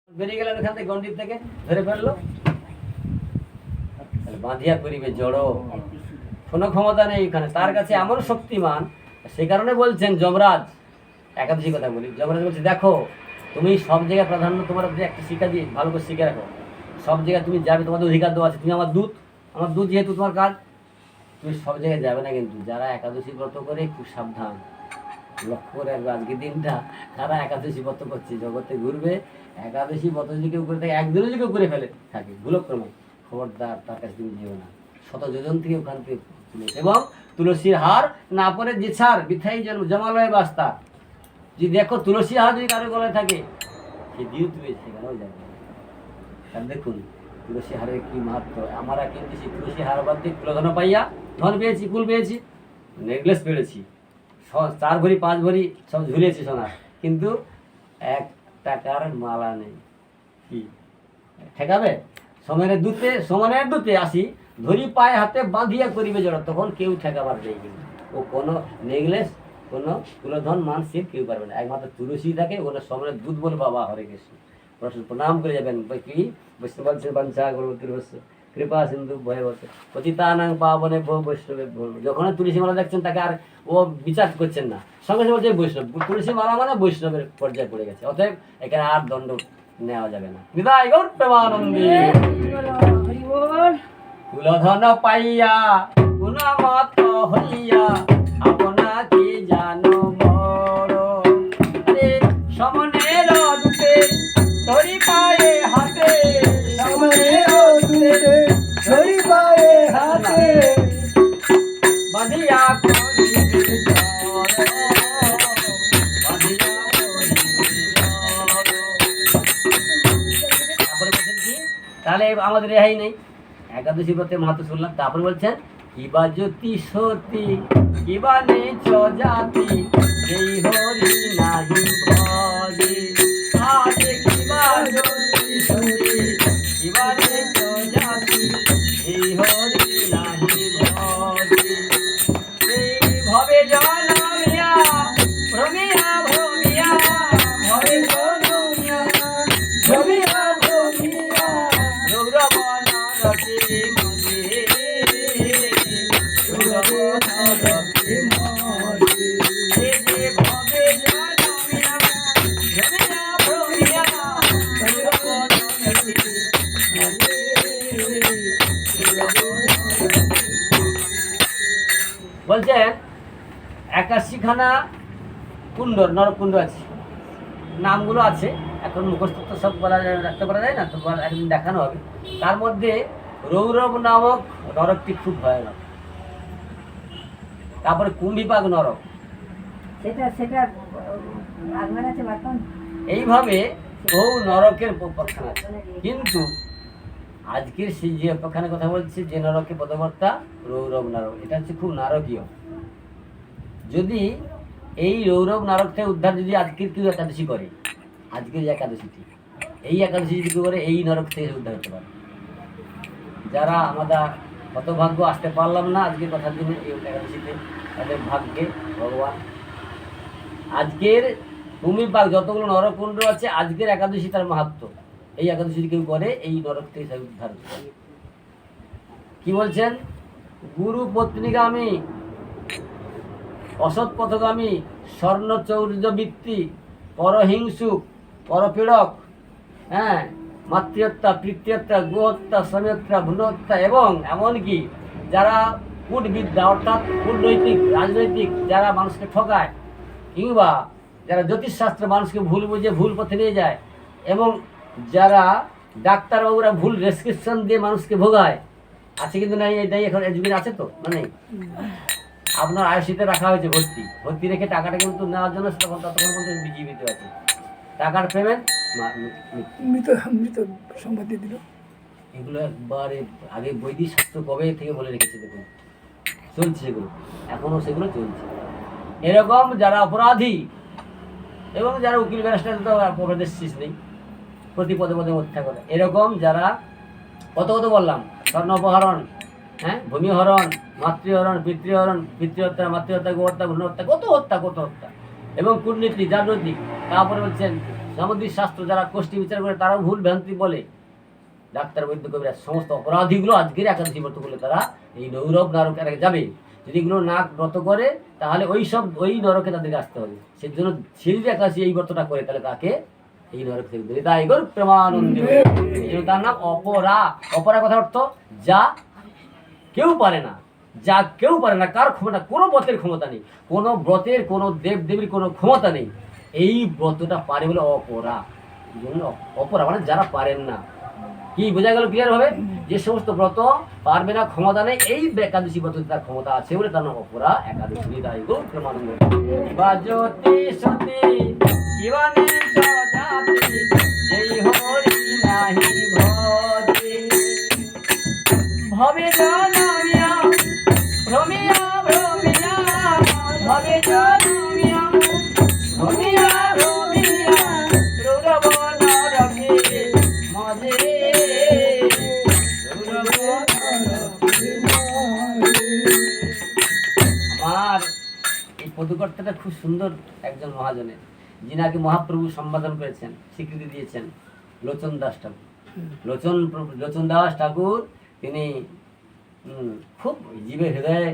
বেরিয়ে গেলেন ওখান থেকে গন্ডির থেকে ধরে ফেললো, বাঁধিয়া করিবে জড়ো, কোনো ক্ষমতা নেই এখানে, তার কাছে এমন শক্তিমান। সেই কারণে বলছেন যমরাজ, একাদশী কথা বলি, যমরাজ বলছে দেখো তুমি সব জায়গায় প্রাধান্য, তোমার একটা শিক্ষা দিয়ে ভালো করে শিখে রাখো, সব জায়গায় তুমি যাবে, তোমাদের অধিকার দেওয়া আছে, তুমি আমার দূত যেহেতু তোমার কাজ, তুমি সব জায়গায় যাবে না, কিন্তু যারা একাদশী ব্রত করে খুব সাবধান, লক্ষ্য করে আসবে আজকের দিনটা তারা একাদশী ব্রত করছে, জগতে ঘুরবে, একাদশী ব্রত যদি কেউ করে থাকে, একদিনও যদি কেউ করে ফেলে থাকে ভুলক্রমে, খবরদার তার কাছে তুমি যেও না, শত যোজন থেকে ওখান থেকে এবং তুলসীর হার না পরে যে ছাড় বৃথাই জমালয় বাস্তা, যদি দেখো তুলসীর হার যদি কারো গলায় থাকে সে দিও তুমি সেখানেও যাবে। আর দেখুন তুলসী হারের কি মাহাত্ম, আমরা কিন্তু সেই তুলসী হার বাদ দিয়ে কুলধন পাইয়া ধন পেয়েছি, কুল পেয়েছি, নেকলেস পেয়েছি, 4 ভরি 5 ভরি সব ঝুলিয়েছি সোনার, কিন্তু 1 টাকার মালা নেই। কি ঠেকাবে? সমানের দূতে আসি ধরি পায়ে হাতে বাঁধিয়া করিবে জড়, তখন কেউ ঠেকাবার নেই, কিন্তু ও কোনো নেকলেস কোনো কুলধন মানসিক কেউ পারবে না, একমাত্র তুলসী থাকে, ওটা সমানের দুধ বলে বাবা হরে কৃষ্ণ প্রণাম করে যাবেন। কি বৈষ্ণব বাঞ্ছা গরুতির কৃপা সিন্ধু ভয় বসে পতিতানাং পাবনে ভো বৈষ্ণবে, যখন তুলসী মালা দেখছেন তাকে আর ও বিচার করছেন না, সঙ্গে সঙ্গে বলছে বৈষ্ণব, তুলসী মালা মানে বৈষ্ণবের পর্যায়ে পড়ে গেছে, অতএব এখানে আর দণ্ড নেওয়া যাবে না। বিদায় গৌর প্রেমানন্দে। কুলধন পাইয়া গুণমত হইয়া আপনাকে জানো বড়, সমনের দুতে ধরি পায়ে হাতে, সমনের দুতে ধরি পায়ে হাতে বাঁধিয়া করিবে জড়, বাঁধিয়া করিবে জড়। তারপরে বলছেন কি, তাহলে আমাদের রেহাই নেই, একাদশী ব্রতের মাহাত্ম্য শুনলাম, তারপরে বলছেন কিবা জ্যোতি সতী কিবা নেচ জাতি, এই হরি নাহি ভজে, আজে কিবা জ্যোতি সতী কিবা নেচ জাতি, এই হরি নাহি ভজে, এই ভবে জনমিয়া ভ্রমিয়া ভ্রমিয়া, ভবে জনমিয়া ভ্রমিয়া ভ্রমিয়া, রৌরবনা রতি মজে, রৌরবনা রতি মজে, এই যে ভবে জনমিয়া ভ্রমিয়া ভ্রমিয়া, রৌরবনা রতি মজে, বলছেন 81খানা কুণ্ড, নরকুণ্ড আছে, নামগুলো আছে, এখন মুখস্থ তো সব বলা রাখতে পারা যায় না, তো একদিন দেখানো হবে। তার মধ্যে রৌরব নামক নরকটি খুব ভয়ানক, তারপরে কুম্ভিপাক নরক, এইভাবে বহু নরকের উপাখ্যান আছে। কিন্তু আজকের সেই যে উপাখ্যানের কথা বলছি, যে নরকে পদবর্তা রৌরব নরক, এটা হচ্ছে খুব নারকীয়। যদি এই রৌরব নরক থেকে উদ্ধার যদি আজকের কেউ একাদশী করে, আজকের যে একাদশীটি, এই একাদশী যদি কেউ করে এই নরক থেকে উদ্ধার হতে পারে। যারা আমরা হতভাগ্য আসতে পারলাম না আজকের কথার জন্য এই একাদশীতে, তাদের ভাগ্যে ভগবান আজকের ভূমিপাক যতগুলো নরকুণ্ড আছে, আজকের একাদশী তার মাহাত্ম্য, এই একাদশী কেউ করে এই নরক থেকে উদ্ধার হতে পারে। কি বলছেন, গুরু পত্নীগামী অসৎ পথগামী স্বর্ণ চৌর্যবৃত্তি পরহিংসুক পরপীড়ক, হ্যাঁ, মাতৃহত্যা পিতৃহত্যা গোহত্যা স্বামীহত্যা ভ্রূণহত্যা, এবং এমনকি যারা কূটবিদ্যা অর্থাৎ কূটনৈতিক রাজনৈতিক যারা মানুষকে ঠকায়, কিংবা যারা জ্যোতিষশাস্ত্র মানুষকে ভুল বুঝে ভুল পথে নিয়ে যায়, এবং যারা ডাক্তারবাবুরা ভুল প্রেসক্রিপশন দিয়ে মানুষকে ভোগায়, আছে কিন্তু নাই, এটাই এখন যুগে আছে তো, মানে আপনার আয়ুষিতে রাখা হয়েছে ভর্তি রেখে টাকাটা কিন্তু নেওয়ার জন্য তখন ততক্ষণ পর্যন্ত জীবিত আছে, টাকার পেমেন্ট মৃত সংবাদ দিয়ে দিল। এগুলো একবারে আগে বৈদিক শাস্ত্র কবে থেকে বলে রেখেছে, দেখুন চলছে সেগুলো, এখনো সেগুলো চলছে। এরকম যারা অপরাধী এবং যারা উকিল ব্যারিস্টার তো অপরাধের শেষ নেই, প্রতি পদে পদে হত্যা করে, এরকম যারা কত বললাম, স্বর্ণ অপহরণ, হ্যাঁ, ভূমিহরণ, মাতৃহরণ, পিতৃহত্যা, মাতৃহত্যা, গোহত্যা, ভ্রূণহত্যা, কত হত্যা এবং কূটনীতি রাজনৈতিক, তারপরে বলছেন সামুদ্রিক শাস্ত্র যারা কোষ্ঠী বিচার করে তারাও ভুল ভ্রান্তি বলে। ডাক্তার, বৈদ্য, কবিরাজ সমস্ত অপরাধীগুলো আজকের একাদশী ব্রত করলে তারা এই নৈরব নরকে যাবে। যদি এগুলো না ব্রত করে তাহলে ওই নরকে তাদেরকে আসতে হবে। সেই জন্য সে যদি একাদশী এই ব্রতটা করে তাহলে তাকে এই নরক থেকে দূরে তাই গর প্রেমানন্দে। এই জন্য তার নাম অপরা। অপরা কথা অর্থ যা কেউ পারে না, যা কেউ পারে না, কার ক্ষমতা, কোনো ব্রতের ক্ষমতা নেই, কোনো ব্রতের কোনো দেব দেবীর কোনো ক্ষমতা নেই। এই ব্রতটা পারে বলে অপরা। এই জন্য অপরা মানে যারা পারেন না। কি বোঝা গেল ক্লিয়ার ভাবে? যে সমস্ত ব্রত পারবে না, ক্ষমতা নেই, এই একাদশী ব্রত তার ক্ষমতা আছে বলে তার নাম অপরা একাদশী। তাই গো প্রেমানন্দ। বাজতি সতী শিবানী সদাতি যেই হরি নাহি ভজে ভবে জনমিয়া ভ্রমিয়া ভ্রমিয়া ভবে জনমিয়া ভ্রমিয়া ভ্রমিয়া রুরব নরকে মজে রুরব নরকে। আমার এই পদকর্তাটা খুব সুন্দর একজন মহাজনের, যিনাকে মহাপ্রভু সম্বোধন করেছেন, স্বীকৃতি দিয়েছেন, লোচন দাস ঠাকুর। লোচন দাস ঠাকুর তিনি খুব জীবের হৃদয়ে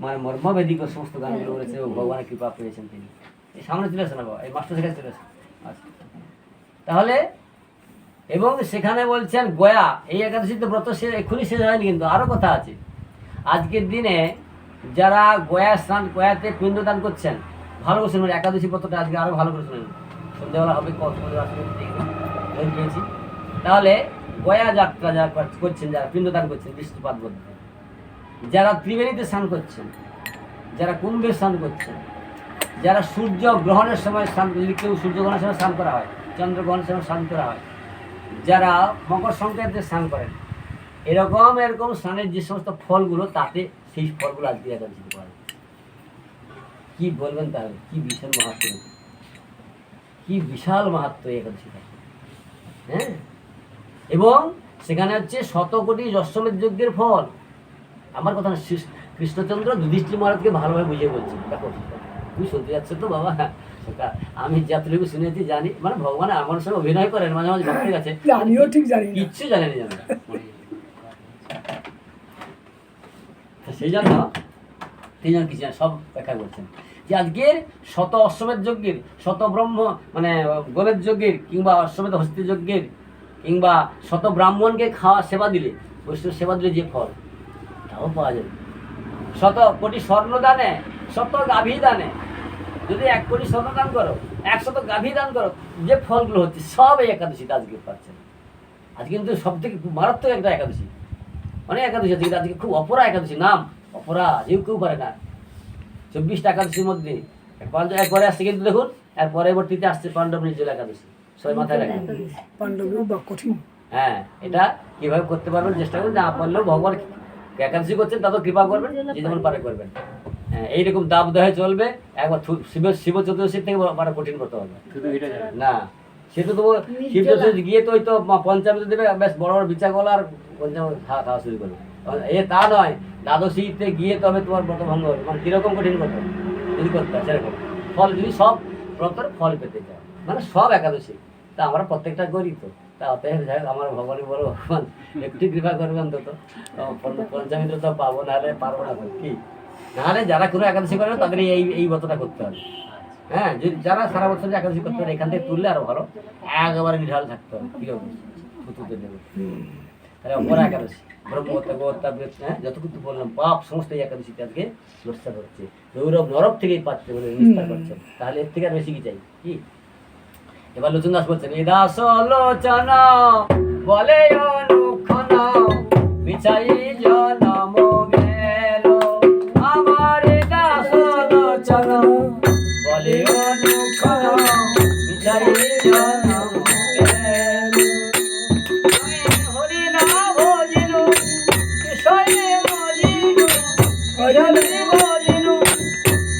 মানে মর্মবেদিক সমস্ত গানগুলো বলেছে ও ভগবানের কৃপা পেয়েছেন তিনি। এই সামনে চলে আসে না বাবা, এই মাস্টার সেখানে চলে আসে। আচ্ছা, তাহলে এবং সেখানে বলছেন গয়া এই একাদশীতে ব্রত সে এক্ষুনি শেষ হয়নি, কিন্তু আরও কথা আছে। আজকের দিনে যারা গয়াতে পিণ্ডদান করছেন, ভালো করে শুনবেন, একাদশী ব্রতটা আজকে আরও ভালো করে শুনবেন, সন্ধ্যাবেলা হবে কত পেয়েছি। তাহলে গয়া যাত্রা যারা করছেন, যারা পিণ্ডদান করছেন বৃষ্টিপাত বলতে, যারা ত্রিবেণীতে স্নান করছেন, যারা কুম্ভে স্নান করছেন, যারা সূর্য গ্রহণের সময় স্নান, যদি কেউ সূর্য গ্রহণের সময় স্নান করা হয়, চন্দ্রগ্রহণের সময় স্নান করা হয়, যারা মকর সংক্রান্তিতে স্নান করেন, এরকম স্নানের যে সমস্ত ফলগুলো, তাতে সেই ফলগুলো আজকে একাদশীতে পাওয়া যায়। কি বলবেন তাহলে? কি বিশাল মাহাত্ম, কি বিশাল মাহাত্ম একাদশীটা। হ্যাঁ, এবং সেখানে হচ্ছে 100 কোটি যশ্বমেধ যজ্ঞের ফল। আমার কথা কৃষ্ণচন্দ্র যুধিষ্ঠির মহারাজকে ভালোভাবে বুঝিয়ে বলছি, দেখো তুমি শুনতে যাচ্ছ তো বাবা, আমি যতটুকু শুনেছি জানি, মানে ভগবান আমার সঙ্গে অভিনয় করেন মাঝে মাঝে ভক্তের কাছে, আমিও ঠিক জানি, কিচ্ছু জানেনি জানো। সেই জন্য তিনজন কিছু সব ব্যাখ্যা করছেন যে আজকের 100 অশ্বমেধ যজ্ঞের, 100 ব্রহ্ম মানে গোমেদ যজ্ঞের, কিংবা অশ্বমেধ হস্তি যজ্ঞের, কিংবা 100 ব্রাহ্মণকে খাওয়া সেবা দিলে, বৈষ্ণব সেবা দিলে যে ফল, তাও পাওয়া যাবে। 100 কোটি স্বর্ণ দানে, 100 গাভী দানে, যদি 1 কোটি স্বর্ণ দান করো, 100 গাভী দান করো, যে ফলগুলো হচ্ছে সব এই একাদশীতে আজকে পাচ্ছেন। আজ কিন্তু সব থেকে মারাত্মক একটা একাদশী, অনেক একাদশী আছে, আজকে খুব অপরা একাদশী, নাম অপরা, কেউ পারে না। 24টা একাদশীর মধ্যে একবারে আসছে, কিন্তু দেখুন এর পরবর্তীতে আসছে পাণ্ডব নির্জল একাদশী, সবাই মাথায় রাখেন। হ্যাঁ, এটা কিভাবে করতে পারবেন চেষ্টা করবেন, না পারলেও ভগবান একাদশী করছেন, তাদের কৃপা করবেন, যে যেমন পারে করবেন। হ্যাঁ, এইরকম দাব দেহে চলবে। একবার শিব চতুর্দশীর থেকে বড় কঠিন করতে হবে না, সেটা তো শিব চতুর্দশী গিয়ে তো ওই তো পঞ্চামৃত দেবে, বেশ বড় বড় বিচার গলা আর পঞ্চাম খাওয়া শুরু করবে। তা নয়, দ্বাদশীতে গিয়ে তবে তোমার ব্রত ভঙ্গ হবে। মানে কিরকম কঠিন করতে হবে যদি করতে হয় সেরকম ফল, যদি সব ব্রতের ফল পেতে চাও, মানে সব একাদশী। তা আমরা প্রত্যেকটা করি তো, তা অতএব যাই আমার ভগবানের বড় ভগবান একটু কৃপা করবে অন্তত, পঞ্চামৃত তো পাবো, নাহলে পারবো না। কি নাহলে যারা কোনো একাদশী করে তাদের এই ব্রতটা করতে হবে। হ্যাঁ, যদি যারা সারা বছর একাদশী করতে পারে, এখান থেকে তুললে আরো ভালো, একেবারে নিঢাল থাকতে হবে। কিরকম পুতুতে দেবে, তাহলে অপরা একাদশী, ব্রহ্মহত্যা, গোহত্যা, হ্যাঁ যতটুকু বললাম পাপ সমস্ত এই একাদশীতে আজকে নস্তার হচ্ছে, গৌরব নরক থেকেই পাচ্ছে বলে নিস্তার করছেন। তাহলে এর থেকে আর বেশি কি চাই? কি এবার লোচন দাস বলছেন, এ দাস লোচন বলে অনুক্ষণ বিচাই জনম গেল, আমার দাস লোচন বলে অনুক্ষণ বিচাই জনম গেল, হরি না ভজিনু বিষয়ে ভজিনু, হরি ভজিনু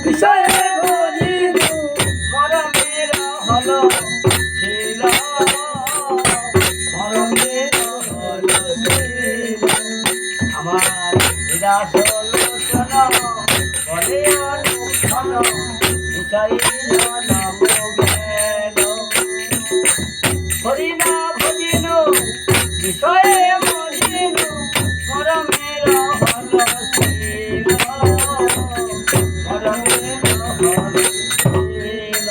বিষয়ে ভজিনু, মরমের হলো ছিল, মরমের হলো ছিল, আমার দাস লোচন বলে অনুক্ষণ বিচাই জনম গেল। মজিনু বিষয়ে মজিনু মরমের হল ছিল মরমের হল ছিল।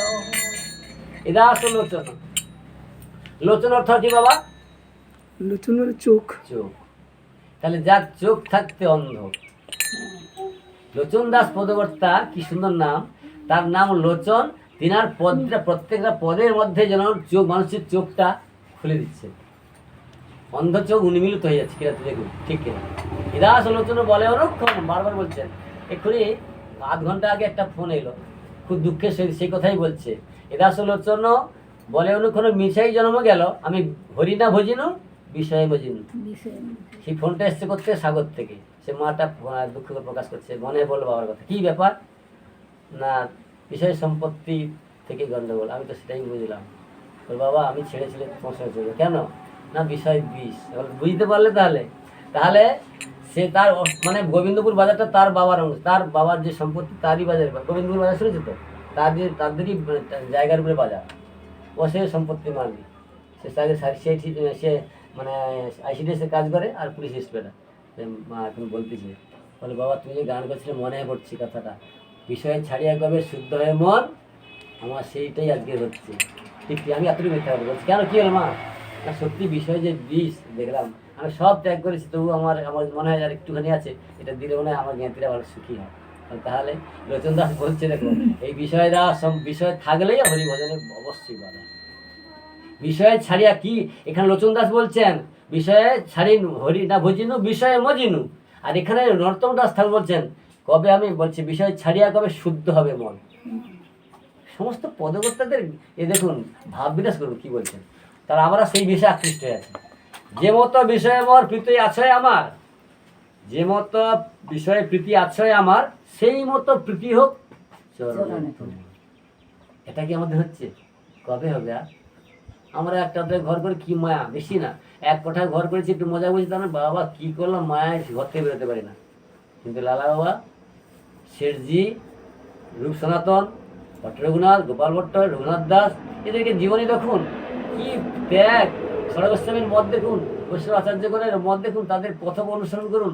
এরা আসল লোচন। লোচন অর্থ কি বাবা? লোচন মানে চোখ। চোখ। তাহলে যার চোখ থাকতে অন্ধ, লোচন দাস পদকর্তা, কি সুন্দর নাম, তার নাম লোচন। তিনার পদটা প্রত্যেকটা পদের মধ্যে যেন চোখ, মানুষের চোখটা খুলে দিচ্ছে, অন্ধ চোখ উন্মিলিত হয়ে যাচ্ছে। কিনা দেখুন, ঠিক কিনা? এরা লোচন বলে অনেকক্ষণ বারবার বলছেন। এক্ষুনি আধ ঘন্টা আগে একটা ফোন এলো, খুব দুঃখের সহিত সেই কথাই বলছে। এরা লোচন বলে অনুক্ষণ মিছাই জন্ম গেল, আমি হরি না ভজিনু বিষয়ে মজিনু। সেই ফোনটা এসছে করতে সাগর থেকে। সে মাটা দুঃখ প্রকাশ করছে, মনে বললো বাবার কথা। কি ব্যাপার? না বিষয় সম্পত্তি থেকে গন্ডগোল। আমি তো সেটাই বুঝলাম। তো বাবা আমি ছেড়ে ছেড়ে তোমার সঙ্গে চলবো। কেন? না বিষয় বিষ। বুঝতে পারলে তাহলে? তাহলে সে তার মানে গোবিন্দপুর বাজারটা তার বাবার অংশ, তার বাবার যে সম্পত্তি তারই বাজার। গোবিন্দপুর বাজার শুনেছে তো? তাদেরই জায়গার উপরে বাজার। ও সে সম্পত্তি মালিক। সে সে মানে আইসিডিএসে কাজ করে আর পুলিশ ইন্সপেক্টর। মা এখন বলতেছে, বলে বাবা তুমি যে গান করছিলে মনে পড়ছি কথাটা, বিষয় ছাড়িয়া কবে শুদ্ধ হয়ে মন, আমার সেইটাই আজকে হচ্ছে। ঠিক আমি এতটুকু মিথ্যা কথা বলছি। কেন কি হলো মা? না সত্যি বিষয় যে বিষ দেখলাম, আমি সব ত্যাগ করেছি, তবু আমার আমার মনে হয় আর একটুখানি আছে, এটা দিলে মনে হয় আমার জ্ঞাতিরা ভালো সুখী হয়। তাহলে লোচন দাস বলছে দেখো, এই বিষয়রা সব বিষয় থাকলেই হরিভজনে অবশ্যই বাধা। বিষয়ে ছাড়িয়া কি এখানে লোচন দাস বলছেন, বিষয়ে ছাড়ি হরি না ভজিনু বিষয়ে মজিনু। আর এখানে নর্তম দাস ঠাকুর বলছেন, কবে আমি বলছি বিষয় ছাড়িয়া কবে শুদ্ধ হবে মন। সমস্ত পদকর্তাদের এ দেখুন ভাব বিরাজ করুন কি বলছেন। তারা আমরা সেই বিষয়ে আকৃষ্ট হয়ে আছি। যে মতো বিষয়ে মোর প্রীতি আছে আমার, যে মতো বিষয়ে প্রীতি আছে আমার, সেই মতো প্রীতি হোক চরণে তোমার। এটা কি আমাদের হচ্ছে? কবে হবে? আর আমরা একটা ঘর করে কি মায়া, বেশি না, এক কোঠায় ঘর করেছি, একটু মজা বুঝি, তাহলে বাবা কি করলাম, মায়ায় ঘর থেকে বেরোতে পারি না। কিন্তু লালা বাবা, শেঠজি, রূপ সনাতন, ভট্ট রঘুনাথ, গোপাল ভট্ট, রঘুনাথ দাস, এদেরকে জীবনী দেখুন, কি ত্যাগ। সরগোস্বামীর মত দেখুন, বৈষ্ণব আচার্যগণের মত দেখুন, তাদের পথ অনুসরণ করুন।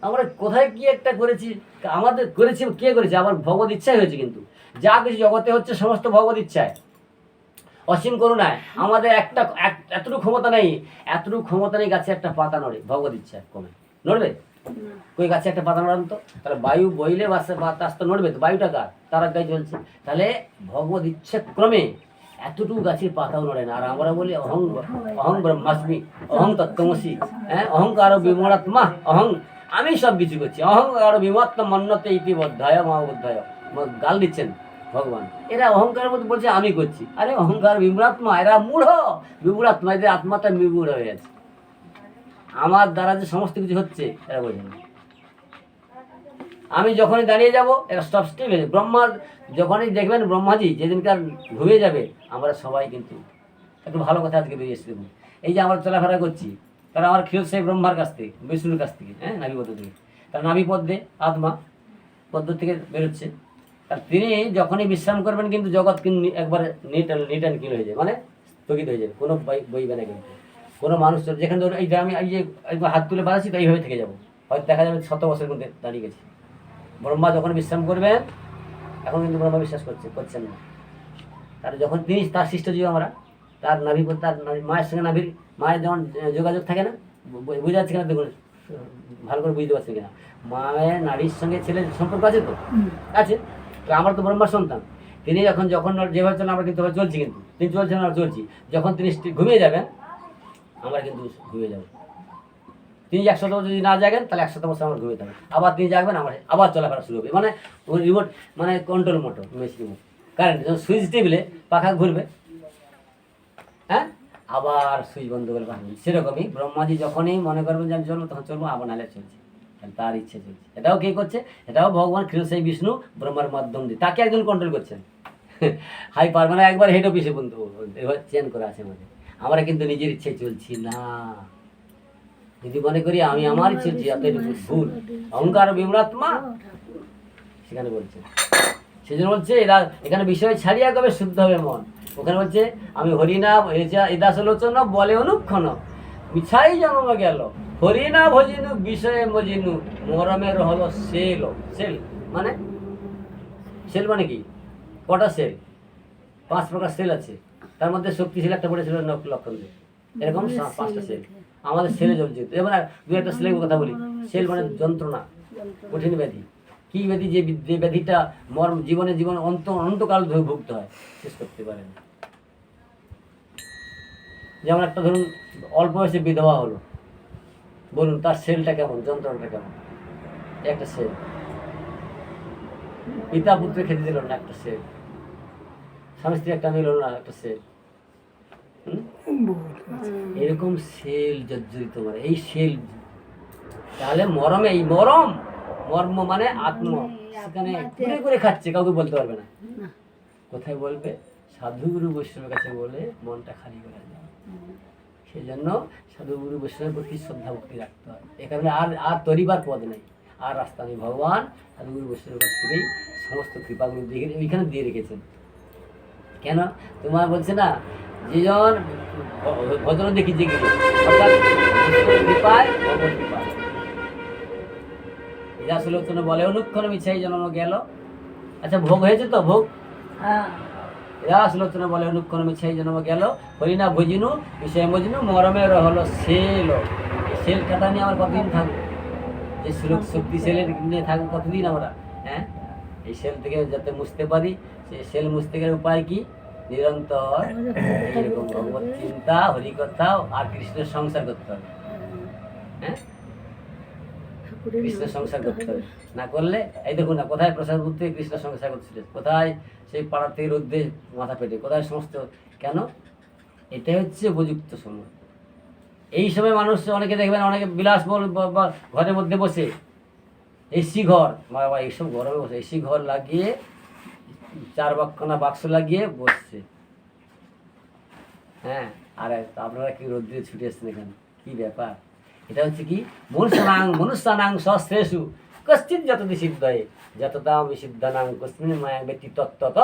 আমরা কোথায় কি একটা করেছি, আমাদের করেছি কে করেছে? আমার ভগবত ইচ্ছাই হয়েছে। কিন্তু যা কিছু জগতে হচ্ছে সমস্ত ভগবত ইচ্ছায়, অসীম করুণায়। আমাদের একটা এতটুকু ক্ষমতা নেই, এতটুকু ক্ষমতা নেই গাছে একটা পাতা নড়ে, ভগবত ইচ্ছায় কমে নড়বে? কই গাছে একটা পাতা নড়ান তো? তাহলে বায়ু বইলে বাতাস তো নড়বে, তো বায়ুটা কার? তার আজ্ঞায় চলছে। তাহলে ভগবত ইচ্ছে ক্রমে এতটুকু গাছের পাতাও নড়ে না। আর আমরা বলি অহং অহং ব্রহ্মাস্মি, অহং তত্ত্বমসি, হ্যাঁ, অহংকার বিমূঢ়াত্মা, অহং আমি সব কিছু করছি, অহংকার বিমত্ত মন্যতে ইতি বদ্ধায় মহাবুদ্ধায়। গাল দিচ্ছেন ভগবান। এরা অহংকারের মধ্যে বলছে আমি করছি। আরে অহংকার বিমূঢ়াত্মা, এরা মূঢ় বিমূঢ়াত্মা, এদের আত্মাটা বিমূঢ় হয়ে গেছে। আমার দ্বারা যে সমস্ত কিছু হচ্ছে এরা বোঝে না। আমি যখনই দাঁড়িয়ে যাব এরা স্টপ স্টিল হয়ে যাবে। ব্রহ্মা যখনই দেখবেন, ব্রহ্মাজি যেদিনকার ঘুমিয়ে যাবে, আমরা সবাই কিন্তু একটু ভালো কথা আজকে বেরিয়ে এসে দেখুন। এই যে আমরা চলাফেরা করছি, তারা আমার খেল সেই ব্রহ্মার কাছ থেকে, বিষ্ণুর কাছ থেকে, হ্যাঁ, নাভিপদ থেকে। তার নাভিপদ দিয়ে আত্মা পদ্ম থেকে বেরোচ্ছে। আর তিনি যখনই বিশ্রাম করবেন কিন্তু জগৎ কিন্তু একবার নিট অ্যান্ড ক্লিন হয়ে যায়, মানে স্থগিত হয়ে যাবে, কোনো বইবে না। কিন্তু কোনো মানুষ যেখানে ধরুন এই যে আমি এই যে হাত তুলে বাড়াচ্ছি, তো এইভাবে থেকে যাবো, হয়তো দেখা যাবে 100 বছরের মধ্যে দাঁড়িয়ে গেছি। ব্রহ্মা যখন বিশ্রাম করবেন, এখন কিন্তু ব্রহ্মা বিশ্বাস করছেন না। তার যখন তিনি তার সৃষ্টজীব আমরা, তার নাভি, তার মায়ের সঙ্গে নাভির, মায়ের যেমন যোগাযোগ থাকে না, বুঝে যাচ্ছে কিনা দেখুন, ভালো করে বুঝতে পারছেন কিনা? মায়ের নারীর সঙ্গে ছেলের সম্পর্ক আছে তো? আছে। তো আমরা তো ব্রহ্মার সন্তান। তিনি যখন যেভাবে চলেন আমরা কিন্তু চলছি, কিন্তু তিনি চলছেন আমরা চলছি। যখন তিনি ঘুমিয়ে যাবেন, আমরা কিন্তু ঘুমিয়ে যাবো। তিনি 100 বছর যদি না জাগেন, তাহলে 100 বছর আমরা ঘুমিয়ে থাকবেন। আবার তিনি জাগবেন, আমরা আবার চলাফেরা শুরু হবে। মানে রিমোট, মানে control motor, machine remote, current যখন সুইচ টিপলে পাখা ঘুরবে, হ্যাঁ, আবার সুইচ বন্ধ করে পাখা ঘুরবে। সেরকমই ব্রহ্মাজি যখনই মনে করবেন যে আমি চলবো, তখন চলবো, আবার নালে চলছে, তার ইচ্ছে চলছে। এটাও কে করছে? এটাও ভগবান সেই বিষ্ণু ব্রহ্মার মাধ্যম দিয়ে তাকে একজন কন্ট্রোল করছেন। হাই পার, মানে একবার হেড অফিসে বন্ধু এবার চেঞ্জ করে আছে আমাদের। আমরা কিন্তু নিজের ইচ্ছে চলছি না। যদি মনে করি আমি আমার ইচ্ছে চলছি, এতটুকু ভুল। অহংকার বিমূঢ়াত্মা সেখানে বলছে। সেজন্য বলছে এরা এখানে বিষয় ছাড়িয়া কবে শুদ্ধ হবে মন। ওখানে বলছে আমি হরিনাম এদাসলোচন বলে অনুক্ষণ মিছাই জন্ম গেল হরিনা ভজিনু বিষয়ে মজিনু মরমের হলো সেল সেল মানে সেল মানে কি কটা সেল 5 প্রকার সেল আছে তার মধ্যে শক্তিশীল একটা পড়েছিল লক্ষণ দিয়ে এরকম 5টা সেল আমাদের সেলে জ্বলছে এবার দু একটা সেলের কথা বলি সেল মানে যন্ত্রণা কঠিন ব্যাধি কি ব্যাধি যে ব্যাধিটা জীবনে অনন্তকাল ধরে ভুগতে হয় শেষ করতে পারে না যেমন একটা ধরুন অল্প বয়সে বিধবা হলো বলুন তার সেলটা কেমন যন্ত্রণাটা কেমন একটা সেল পিতা পুত্রে খেতে দিল না একটা সেল স্বামী স্ত্রী একটা মিলল না একটা সেল এরকম সেল জর্জরিত মানে এই সেল তাহলে মরমে এই মর্ম মানে আত্ম সেখানে ঘুরে ঘুরে খাচ্ছে কাউকে বলতে পারবে না কোথায় বলবে সাধুগুরু বৈষ্ণবের কাছে বলে মনটা খালি করে যায় সেই জন্য সাধুগুরু বৈষ্ণবের প্রতি শ্রদ্ধা ভক্তি রাখতে হয় এ কারণে আর তরিবার পদ নেই আর রাস্তা নেই ভগবান সাধুগুরু বৈষ্ণবের কাছ থেকেই সমস্ত কৃপাগুলো দিয়ে ওইখানে দিয়ে রেখেছেন কেন তোমার বলছে না যেজন ভজন দেখি যে গেল অর্থাৎ কৃপায় ভগবত কৃপায় এদাসলোচন বলে অনুক্ষণ মিছাই জন্ম গেল আচ্ছা ভোগ হয়েছে তো ভোগ এদাসলোচন বলে অনুক্ষণ মিছাই জন্ম গেল হরিনা ভজিনু বিষয় মজিনু মরমের হলো সেল সেল কাটা নিয়ে আমার কতদিন থাকবো যে শক্তি সেলের নিয়ে থাকবো কতদিন আমরা হ্যাঁ এই সেল থেকে যাতে মুছতে পারি সেই সেল মুছতে গেলে উপায় কি নিরন্তর এরকম ভগবত চিন্তা হরিকথা আর কৃষ্ণের সংসার করতে হবে হ্যাঁ কৃষ্ণের সংসার করতে হবে না করলে এই দেখুন না কোথায় প্রসাদ বুদ্ধি কৃষ্ণের সংসার করছিলেন কোথায় সেই পাড়ার থেকে রোদ্রে মাথা পেটে কোথায় সমস্ত কেন এটাই হচ্ছে উপযুক্ত সময় এই সময় মানুষ অনেকে দেখবেন অনেকে বিলাসবহুল বা ঘরের মধ্যে বসে এসি ঘর বাবা এইসব গরমে বসে এসি ঘর লাগিয়ে 4 বাক্যনা বাক্স লাগিয়ে বসছে হ্যাঁ আর আপনারা কি রোদ্রে ছুটে এসছেন এখানে কি ব্যাপার এটা হচ্ছে কি মনুষ্যানাং সহস্রেষু কশ্চিৎ যতদি সিদ্ধয়ে যতদাম বিশুদ্ধানাং কস্মিন মায়া ব্যক্তি তত্ত্বত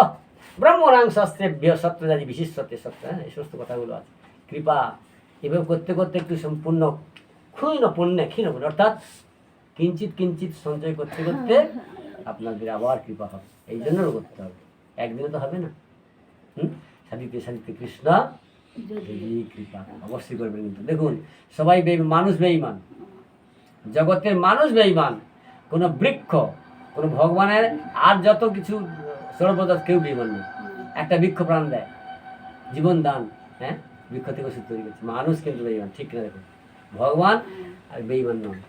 ব্রহ্মণাং সহস্রেভ্য সত্যজাতি বিশিষ্টতে সত্য হ্যাঁ এই সমস্ত কথাগুলো আছে কৃপা এভাবে করতে করতে একটু সম্পূর্ণ ক্ষীণ অর্থাৎ কিঞ্চিত কিঞ্চিত সঞ্চয় করতে করতে আপনাদের আবার কৃপা হবে এই জন্য করতে হবে একদিনে তো হবে না সাধিতে সাধিতে কৃষ্ণ কৃপা অবশ্যই করবেন কিন্তু দেখুন সবাই মানুষ বেঈমান জগতের মানুষ বেঈমান কোনো বৃক্ষ কোনো ভগবানের আর যত কিছু সর্বদা কেউ বেঈমান নেই একটা বৃক্ষ প্রাণ দেয় জীবন দান হ্যাঁ বৃক্ষ থেকে ওষুধ তৈরি করছে মানুষ কিন্তু বেঈমান ঠিক না দেখুন ভগবান আর বেঈমান নয়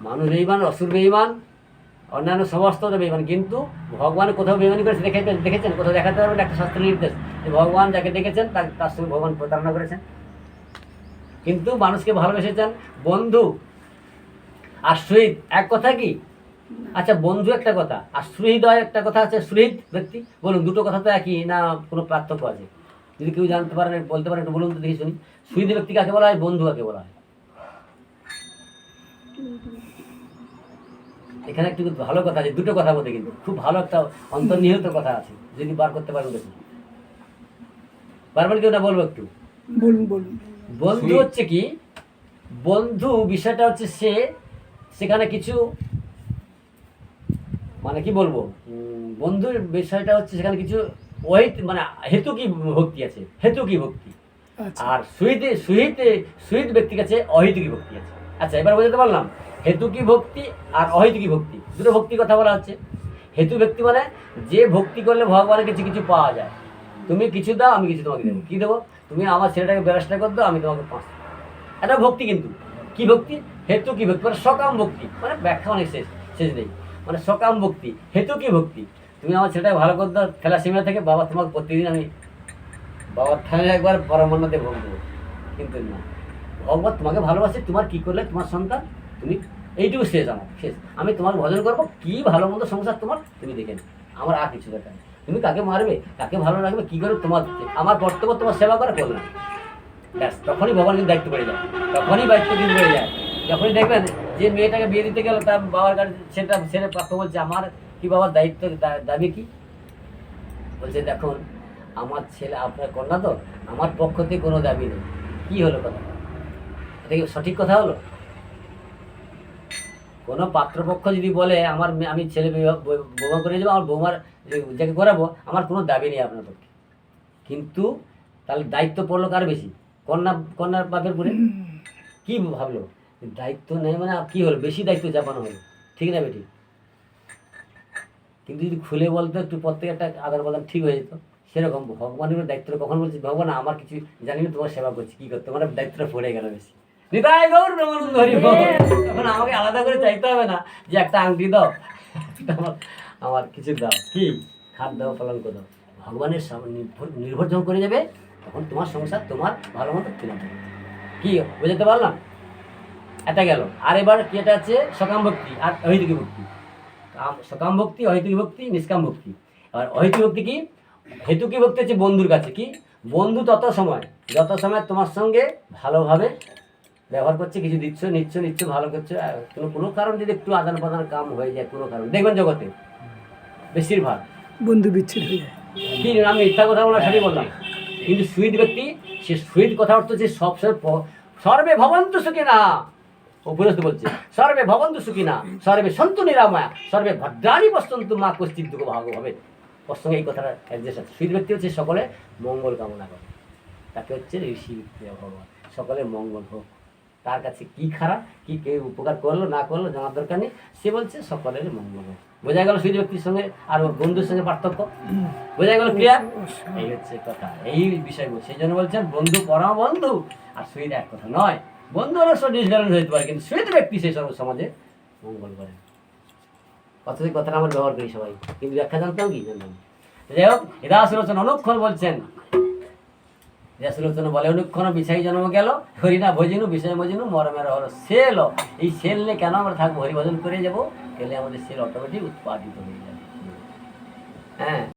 মানুষ বেঈমান অসুর বেঈমান অন্যান্য সমস্ত বেঈমান কিন্তু ভগবানের কোথাও বেঈমানি করেছে দেখেছেন কোথাও দেখাতে পারবেন একটা শাস্ত্র নির্দেশ যে ভগবান যাকে দেখেছেন তার সঙ্গে ভগবান প্রতারণা করেছেন কিন্তু মানুষকে ভালোবেসেছেন বন্ধু আর সুহৃদ এক কথা কি আচ্ছা বন্ধু একটা কথা আর সুহৃদয় একটা কথা আছে সুহৃদ ব্যক্তি বলুন দুটো কথা তো একই না কোনো পার্থক্য আছে যদি কেউ জানতে পারেন বলতে পারেন একটু বলুন তো দেখি শুনি সুহৃদ ব্যক্তি কাকে বলা হয় বন্ধু কাকে বলা হয় এখানে একটু ভালো কথা আছে দুটো কথা বলতে কিন্তু খুব ভালো একটা অন্তর্নিহিত কথা আছে যদি বার করতে পারবো দেখুন পারবেন কি ওটা বলবো একটু বলুন বন্ধু হচ্ছে কি বন্ধু বিষয়টা হচ্ছে সেখানে কিছু মানে কি বলবো বন্ধুর বিষয়টা হচ্ছে সেখানে কিছু মানে হেতু কি ভক্তি আছে হেতু কি ভক্তি আর সুহিত ব্যক্তির কাছে অহেতুকি ভক্তি আছে আচ্ছা এবার বোঝাতে পারলাম হেতুকি ভক্তি আর অহেতুকি ভক্তি দুটো ভক্তির কথা বলা হচ্ছে হেতু ব্যক্তি মানে যে ভক্তি করলে ভগবানের কিছু কিছু পাওয়া যায় তুমি কিছু দাও আমি কিছু তোমাকে দেবো কি দেবো তুমি আমার ছেলেটাকে 82 টাকা করে দাও আমি তোমাকে 5 এটা ভক্তি কিন্তু কি ভক্তি হেতু কি ভক্তি মানে সকাম ভক্তি মানে ব্যাখ্যা অনেক শেষ নেই মানে সকাম ভক্তি হেতু কি ভক্তি তুমি আমার ছেলেটাকে ভালো করে দাও থ্যালাসেমিয়া থেকে বাবা তোমাকে প্রতিদিন আমি বাবার ঠানে একবার পরমান্নতে ভোগ দেবো কিন্তু না ভগবান তোমাকে ভালোবাসে তোমার কি করলে তোমার সন্তান তুমি এইটুকু শেষ শেষ আমি তোমার ভজন করবো কি ভালো মন্দ সংসার তোমার তুমি দেখে নি আমার আর কিছু দেখা নেই তুমি কাকে মারবে কাকে ভালো রাখবে কি করে তোমার আমার কর্তব্য তোমার সেবা করে করলাম ব্যাস তখনই ভগবান কিন্তু দায়িত্ব বেড়ে যায় তখনই দায়িত্ব কিন্তু বেড়ে যায় যখনই দেখবেন যে মেয়েটাকে বিয়ে দিতে গেল তার বাবার কাছে সেটা ছেলে পক্ষ বলছে আমার কি বাবার দায়িত্ব দাবি কি বলছে দেখুন আমার ছেলে আপনার কন্যা তো, আমার পক্ষ থেকে কোনো দাবি নেই। কি হলো কথা? এটা কি সঠিক কথা হলো? কোনো পাত্রপক্ষ যদি বলে আমি ছেলে বৌমা করে যাবো, আমার বৌমার যাকে করাবো, আমার কোনো দাবি নেই আপনার পক্ষে, কিন্তু তাহলে দায়িত্ব পড়লো কার বেশি? কন্যার বাপের পরে। কি ভাবলো দায়িত্ব নেই মানে কি হলো, বেশি দায়িত্ব চাপানো হলো, ঠিক না বেটি? কিন্তু যদি খুলে বলতো একটু প্রত্যেক একটা আদান প্রদান ঠিক হয়ে যেত। সেরকম ভগবানের দায়িত্বটা কখন বলছি, ভগবান আমার কিছু জানি না, তোমার সেবা করছি, কি করতে তোমার দায়িত্বটা পড়ে গেল বেশি। নিতাই গৌর প্রেমানন্দ হরি বল। তখন আমাকে আলাদা করে চাইতে হবে না যে একটা আংটি দাও, আমার কিছু দাও, কি খাদ দাও, পালন করে দাও। ভগবানের নির্ভর যখন করে যাবে, তখন তোমার সংসার তোমার ভালো মতো কিনা কি বোঝাতে পারলাম? এটা গেল। আর এবার কি এটা আছে সকাম ভক্তি আর অহৈতুকী ভক্তি। সকাম ভক্তি, অহৈতুকী ভক্তি, নিষ্কাম ভক্তি। আর অহৈতুকী ভক্তি কি? হেতুকী ভক্তি হচ্ছে বন্ধুর কাছে। কি বন্ধু? যত সময় তোমার সঙ্গে ভালোভাবে ব্যবহার করছে, কিছু দিচ্ছ, নিচ্ছ, ভালো করছো, কোনো কারণ যদি একটু আদান প্রদান কাম হয়ে যায়, কোনো কারণ দেখবেন জগতে বেশিরভাগ বন্ধু বিচ্ছেদ হয়ে যায়। কি আমি মিথ্যা কথা বলা সেটাই বললাম। কিন্তু সুইট ব্যক্তি, সে সুইট কথা অর্থ হচ্ছে সবসময় সর্বে ভবন্তু সুখিনা, উপরস্থ বলছে সর্বে ভবন্তু সুখিনা, সর্বে সন্তু নিরাময়া, সর্বে ভদ্রাণী পশ্যন্তু মা কশ্চিৎ দুঃখ ভাগ হবে। ওর সঙ্গে এই কথাটা অ্যাডজাস্ট আছে। সুইট ব্যক্তি হচ্ছে সকলে মঙ্গল কামনা করে, তাকে হচ্ছে ঋষি ভগবান, সকলের মঙ্গল হোক। তার কাছে কি খারাপ, কি কেউ উপকার করলো না করলো জানার দরকার নেই, সে বলছে সকলের মঙ্গল হোক। বোঝা গেল সুইট ব্যক্তির সঙ্গে আর বন্ধুর সঙ্গে পার্থক্য? বোঝা গেল ক্লিয়ার? এই হচ্ছে কথা, এই বিষয় বলছে। সেই জন্য বলছেন বন্ধু পরম বন্ধু আর সুইট এক কথা নয়। বন্ধু অবশ্য ডিসব্যালেন্স হতে পারে, কিন্তু সুইট ব্যক্তি সেই সব সমাজে মঙ্গল করে। অথচ কথাটা আমরা ব্যবহার করি সবাই, কিন্তু ব্যাখ্যা জানতেও কি জানতাম। যাই হোক, এরা সুলোচন অনুক্ষণ বলছেন, সুলোচন বলে অনুক্ষণ বিষয় জন্ম গেল, হরিনা ভজিনু বিষয় মজিনু মরমের হলো সেল। এই সেল নিয়ে কেন আমরা থাকবো? হরিভজন করে যাবো, গেলে আমাদের সেল অটোমেটিক উৎপাদিত হয়ে যাবে। হ্যাঁ।